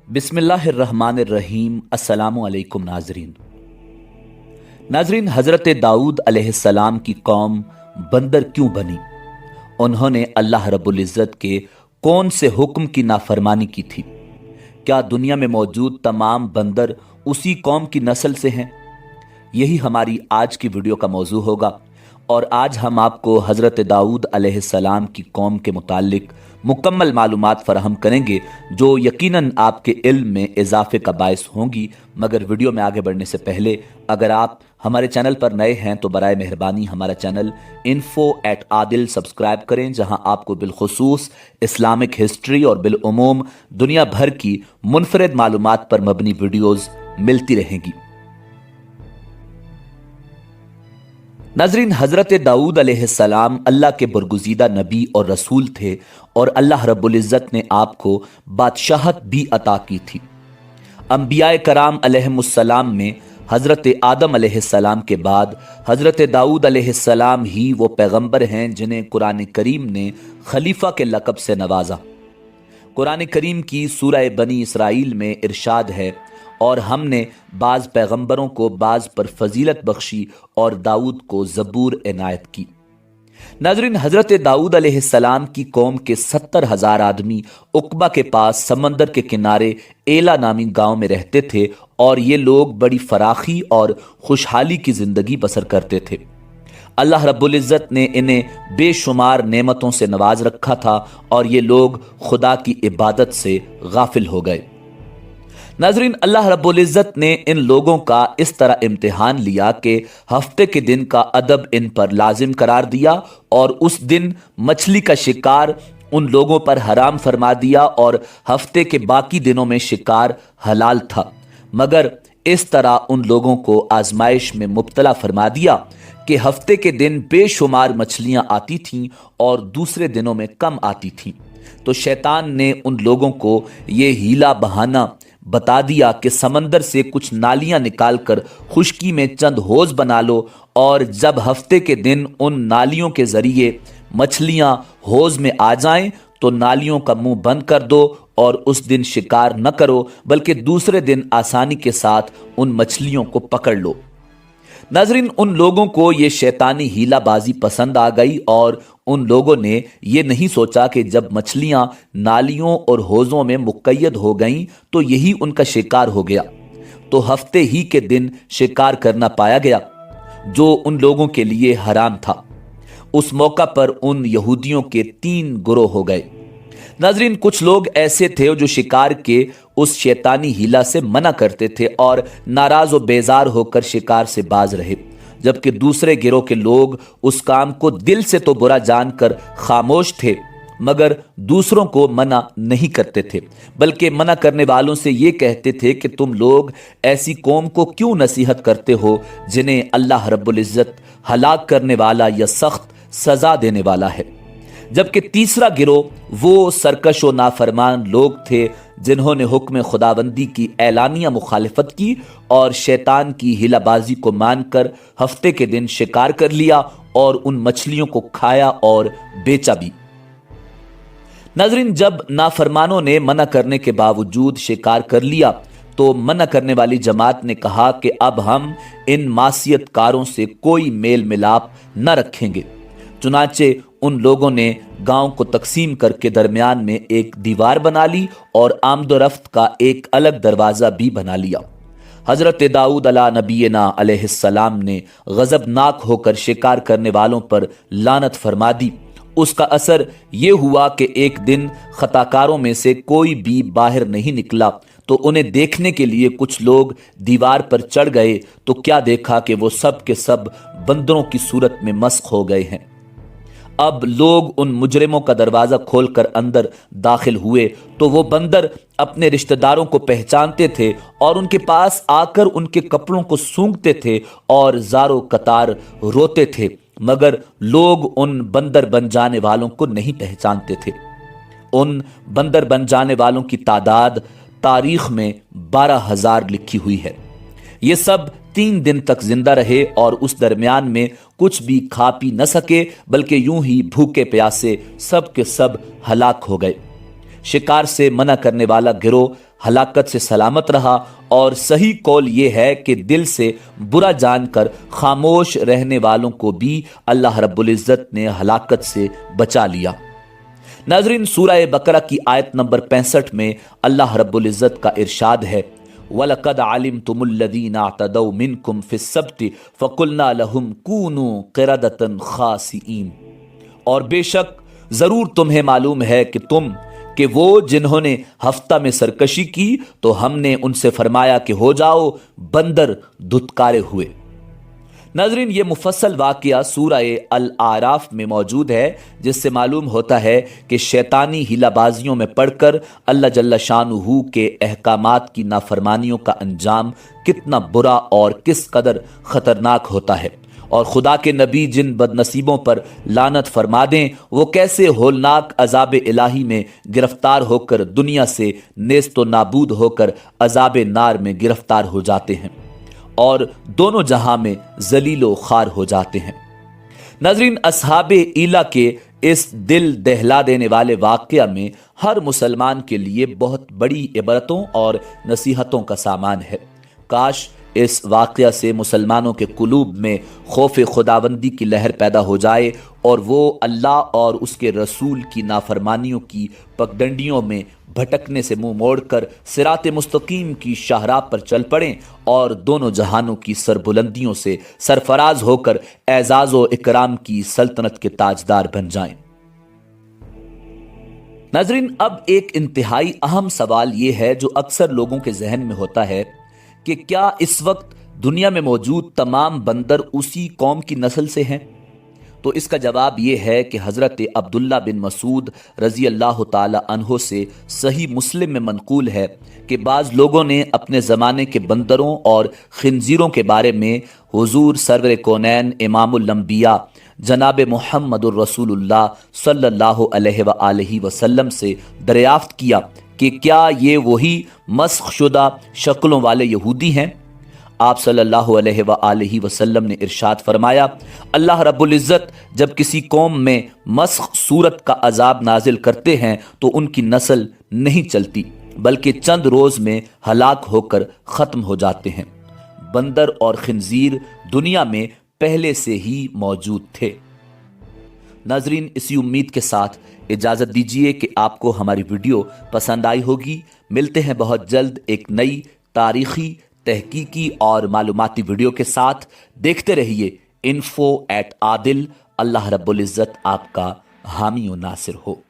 बिस्मिल्लाहिर्रहमानिर्रहीम। अस्सलामु अलैकुम नाजरीन, हज़रत दाऊद अलैहिस्सलाम की कौम बंदर क्यों बनी? उन्होंने अल्लाह रब्बुल इज़्ज़त के कौन से हुक्म की नाफरमानी की थी? क्या दुनिया में मौजूद तमाम बंदर उसी कौम की नस्ल से हैं? यही हमारी आज की वीडियो का मौजू होगा और आज हम आपको हज़रत दाऊद अलैहिस्सलाम की कौम के मुतालिक मुकम्मल मालूमात फराहम करेंगे जो यकीनन आपके इल्म में इजाफे का बायस होंगी। मगर वीडियो में आगे बढ़ने से पहले अगर आप हमारे चैनल पर नए हैं तो बराए मेहरबानी हमारा चैनल info@adil सब्सक्राइब करें, जहां आपको बिलखुसूस इस्लामिक हिस्ट्री और बिलउमूम दुनिया भर की मुनफरिद मालूमात पर मबनी वीडियोज़ मिलती रहेंगी। नाज़रीन, हज़रत दाऊद अलैहिस्सलाम अल्लाह के बरगुज़ीदा नबी और रसूल थे और अल्लाह रब्बुल इज़्ज़त ने आपको बादशाहत भी अता की थी। अंबियाए कराम अलैहिमुस्सलाम में हज़रत आदम अलैहिस्सलाम के बाद हज़रत दाऊद अलैहिस्सलाम ही वो पैगंबर हैं जिन्हें कुरान करीम ने खलीफा के लक़ब से नवाजा। कुरान करीम की सूरह बनी इसराइल में इरशाद है, और हमने बाज़ पैगंबरों को बाज़ पर फजीलत बख्शी और दाऊद को ज़बूर इनायत की। नाज़रीन, हज़रत दाऊद अलैहिस्सलाम की कौम के 70,000 आदमी उक़बा के पास समंदर के किनारे एला नामी गांव में रहते थे और ये लोग बड़ी फराखी और खुशहाली की ज़िंदगी बसर करते थे। अल्लाह रब्बुल इज़्ज़त ने इन्हें बेशुमार नेमतों से नवाज रखा था और ये लोग खुदा की इबादत से गाफिल हो गए। नाज़रीन, अल्लाह रब्बुल इज़्ज़त ने इन लोगों का इस तरह इम्तिहान लिया कि हफ्ते के दिन का अदब इन पर लाजिम करार दिया और उस दिन मछली का शिकार उन लोगों पर हराम फरमा दिया और हफ्ते के बाकी दिनों में शिकार हलाल था। मगर इस तरह उन लोगों को आजमाइश में मुब्तला फरमा दिया कि हफ्ते के दिन बेशुमार मछलियां आती थीं और दूसरे दिनों में कम आती थीं। तो शैतान ने उन लोगों को ये हीला बहाना बता दिया कि समंदर से कुछ नालियां निकालकर खुश्की में चंद होज बना लो और जब हफ्ते के दिन उन नालियों के जरिए मछलियां होज में आ जाएं तो नालियों का मुंह बंद कर दो और उस दिन शिकार न करो, बल्कि दूसरे दिन आसानी के साथ उन मछलियों को पकड़ लो। नाज़रीन, उन लोगों को ये शैतानी हीलाबाजी पसंद आ गई और उन लोगों ने ये नहीं सोचा कि जब मछलियां नालियों और हौज़ों में मुक़य्यद हो गईं तो यही उनका शिकार हो गया। तो हफ्ते ही के दिन शिकार करना पाया गया जो उन लोगों के लिए हराम था। उस मौका पर उन यहूदियों के 3 गिरोह हो गए। नाज़रीन, कुछ लोग ऐसे थे जो शिकार के उस शैतानी हीला से मना करते थे और नाराज व बेजार होकर शिकार से बाज रहे, जबकि दूसरे गिरोह के लोग उस काम को दिल से तो बुरा जानकर खामोश थे मगर दूसरों को मना नहीं करते थे, बल्कि मना करने वालों से ये कहते थे कि तुम लोग ऐसी कौम को क्यों नसीहत करते हो जिन्हें अल्लाह रब्बुल इज़्ज़त हलाक करने वाला या सख्त सजा देने वाला है। जबकि तीसरा गिरोह वो सरकश व नाफरमान लोग थे जिन्होंने हुक्म खुदाबंदी की ऐलानिया मुखालिफत की और शैतान की हिलाबाजी को मानकर हफ्ते के दिन शिकार कर लिया और उन मछलियों को खाया और बेचा भी। नाज़रीन, जब नाफरमानों ने मना करने के बावजूद शिकार कर लिया तो मना करने वाली जमात ने कहा कि अब हम इन मासियतकारों से कोई मेल मिलाप न रखेंगे। चुनाचे उन लोगों ने गांव को तकसीम करके दरमियान में एक दीवार बना ली और आमदोरफ्त का एक अलग दरवाज़ा भी बना लिया। हज़रत दाऊद अला नबीना अलैहिस्सलाम ने गज़बनाक होकर शिकार करने वालों पर लानत फरमा दी। उसका असर ये हुआ कि एक दिन खताकारों में से कोई भी बाहर नहीं निकला तो उन्हें देखने के लिए कुछ लोग दीवार पर चढ़ गए तो क्या देखा कि वो सब के सब बंदरों की सूरत में मस्क हो गए हैं। अब लोग उन मुजरिमों का दरवाज़ा खोलकर अंदर दाखिल हुए तो वो बंदर अपने रिश्तेदारों को पहचानते थे और उनके पास आकर उनके कपड़ों को सूंघते थे और ज़ारो कतार रोते थे, मगर लोग उन बंदर बन जाने वालों को नहीं पहचानते थे। उन बंदर बन जाने वालों की तादाद तारीख में 12,000 लिखी हुई है। ये सब 3 दिन तक जिंदा रहे और उस दरमियान में कुछ भी खा पी न सके, बल्कि यूं ही भूखे प्यासे सब के सब हलाक हो गए। शिकार से मना करने वाला गिरोह हलाकत से सलामत रहा, और सही कौल ये है कि दिल से बुरा जानकर खामोश रहने वालों को भी अल्लाह रब्बुल इज़्ज़त ने हलाकत से बचा लिया। नाज़रीन, सूरह बकरा की आयत नंबर 65 में अल्लाह रब्बुल इज़्ज़त का इरशाद है, वलक़द अलिमतुमुल्लज़ीना अतदौ मिनकुम फ़िस्सब्ति फ़क़ुलना लहुम कूनू क़िरदतन ख़ासिईन। और बेशक ज़रूर तुम्हें मालूम है कि वो जिन्होंने हफ्ता में सरकशी की तो हमने उनसे फरमाया कि हो जाओ बंदर धुतकारे हुए। नाज़रीन, ये मुफस्सल वाक़या सूरह अल आराफ में मौजूद है, जिससे मालूम होता है कि शैतानी हिलाबाजियों में पड़कर अल्लाह जल्ल शानुहु के अहकामात की नाफरमानियों का अंजाम कितना बुरा और किस कदर ख़तरनाक होता है, और खुदा के नबी जिन बदनसीबों पर लानत फरमा दें वो कैसे होलनाक अजाब इलाही में गिरफ्तार होकर दुनिया से नेस्तो नाबूद होकर अजाब नार में गिरफ्तार हो जाते हैं और दोनों जहां में जलीलो खार हो जाते हैं। नाज़रीन, अस्हाबे ईला के इस दिल दहला देने वाले वाक़या में हर मुसलमान के लिए बहुत बड़ी इबरतों और नसीहतों का सामान है। काश इस वाक़या से मुसलमानों के कुलूब में खौफ खुदाबंदी की लहर पैदा हो जाए और वो अल्लाह और उसके रसूल की नाफरमानियों की पगडंडियों में भटकने से मुंह मोड़कर सिरात मुस्तकीम की शाहराह पर चल पड़ें और दोनों जहानों की सरबुलंदियों से सरफराज होकर एजाज व इकराम की सल्तनत के ताजदार बन जाएं। नाज़रीन, अब एक इंतहाई अहम सवाल ये है जो अक्सर लोगों के जहन में होता है कि क्या इस वक्त दुनिया में मौजूद तमाम बंदर उसी कौम की नस्ल से हैं? तो इसका जवाब ये है कि हज़रत अब्दुल्ला बिन मसूद रज़ी अल्लाह ताला अन्हो से सही मुस्लिम में मनकूल है कि बाज़ लोगों ने अपने ज़माने के बंदरों और खिंजीरों के बारे में हुजूर सरवर कौनैन इमामुल अंबिया जनाब मुहम्मदुर रसूलुल्लाह सल्लल्लाहु अलैहि वसल्लम से दरियाफ्त किया कि क्या ये वही मस्ख शुदा शक्लों वाले यहूदी हैं? आप सल्लल्लाहु अलैहि वसल्लम ने इरशाद फरमाया, अल्लाह रब्बुल इज़्ज़त जब किसी कौम में मस्ख सूरत का अजाब नाजिल करते हैं तो उनकी नस्ल नहीं चलती बल्कि चंद रोज़ में हलाक होकर ख़त्म हो जाते हैं। बंदर और खिंजीर दुनिया में पहले से ही मौजूद थे। नाजरीन, इसी उम्मीद के साथ इजाज़त दीजिए कि आपको हमारी वीडियो पसंद आई होगी। मिलते हैं बहुत जल्द एक नई तारीख़ी, तहकीकी और मालूमाती वीडियो के साथ। देखते रहिए info@adil। अल्लाह रब्बुल इज़्ज़त आपका हामी व नासिर हो।